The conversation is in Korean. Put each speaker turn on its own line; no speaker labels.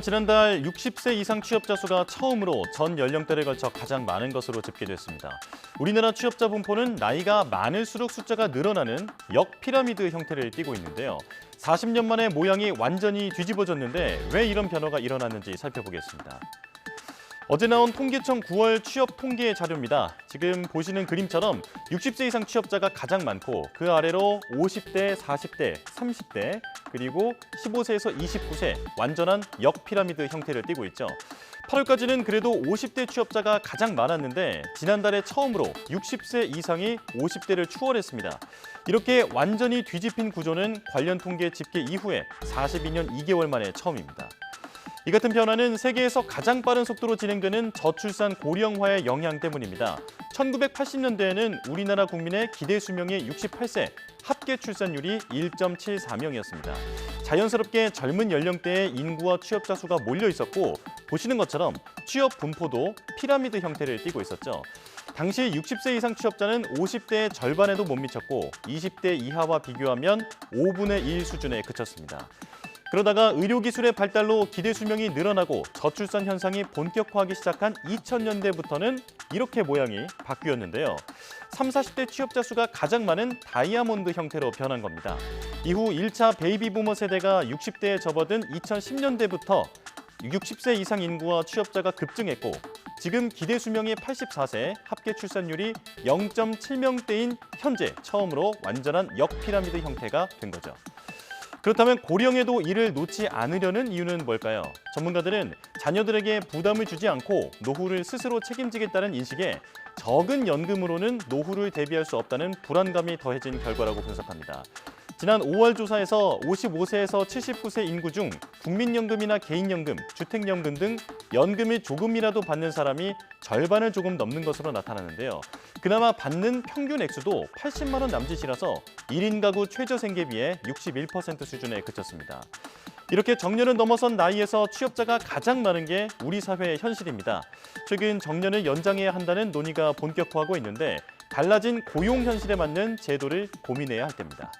지난달 60세 이상 취업자 수가 처음으로 전 연령대를 걸쳐 가장 많은 것으로 집계됐습니다. 우리나라 취업자 분포는 나이가 많을수록 숫자가 늘어나는 역피라미드 형태를 띠고 있는데요. 40년 만에 모양이 완전히 뒤집어졌는데 왜 이런 변화가 일어났는지 살펴보겠습니다. 어제 나온 통계청 9월 취업 통계 자료입니다. 지금 보시는 그림처럼 60세 이상 취업자가 가장 많고 그 아래로 50대, 40대, 30대, 그리고 15세에서 29세 완전한 역피라미드 형태를 띠고 있죠. 8월까지는 그래도 50대 취업자가 가장 많았는데 지난달에 처음으로 60세 이상이 50대를 추월했습니다. 이렇게 완전히 뒤집힌 구조는 관련 통계 집계 이후에 42년 2개월 만에 처음입니다. 이 같은 변화는 세계에서 가장 빠른 속도로 진행되는 저출산 고령화의 영향 때문입니다. 1980년대에는 우리나라 국민의 기대 수명이 68세, 합계 출산율이 1.74명이었습니다. 자연스럽게 젊은 연령대의 인구와 취업자 수가 몰려 있었고 보시는 것처럼 취업 분포도 피라미드 형태를 띠고 있었죠. 당시 60세 이상 취업자는 50대의 절반에도 못 미쳤고 20대 이하와 비교하면 5분의 1 수준에 그쳤습니다. 그러다가 의료기술의 발달로 기대 수명이 늘어나고 저출산 현상이 본격화하기 시작한 2000년대부터는 이렇게 모양이 바뀌었는데요. 30, 40대 취업자 수가 가장 많은 다이아몬드 형태로 변한 겁니다. 이후 1차 베이비부머 세대가 60대에 접어든 2010년대부터 60세 이상 인구와 취업자가 급증했고 지금 기대 수명이 84세, 합계 출산율이 0.7명대인 현재 처음으로 완전한 역피라미드 형태가 된 거죠. 그렇다면 고령에도 이를 놓지 않으려는 이유는 뭘까요? 전문가들은 자녀들에게 부담을 주지 않고 노후를 스스로 책임지겠다는 인식에 적은 연금으로는 노후를 대비할 수 없다는 불안감이 더해진 결과라고 분석합니다. 지난 5월 조사에서 55세에서 79세 인구 중 국민연금이나 개인연금, 주택연금 등 연금을 조금이라도 받는 사람이 절반을 조금 넘는 것으로 나타나는데요. 그나마 받는 평균 액수도 80만 원 남짓이라서 1인 가구 최저생계비의 61% 수준에 그쳤습니다. 이렇게 정년을 넘어선 나이에서 취업자가 가장 많은 게 우리 사회의 현실입니다. 최근 정년을 연장해야 한다는 논의가 본격화하고 있는데 달라진 고용 현실에 맞는 제도를 고민해야 할 때입니다.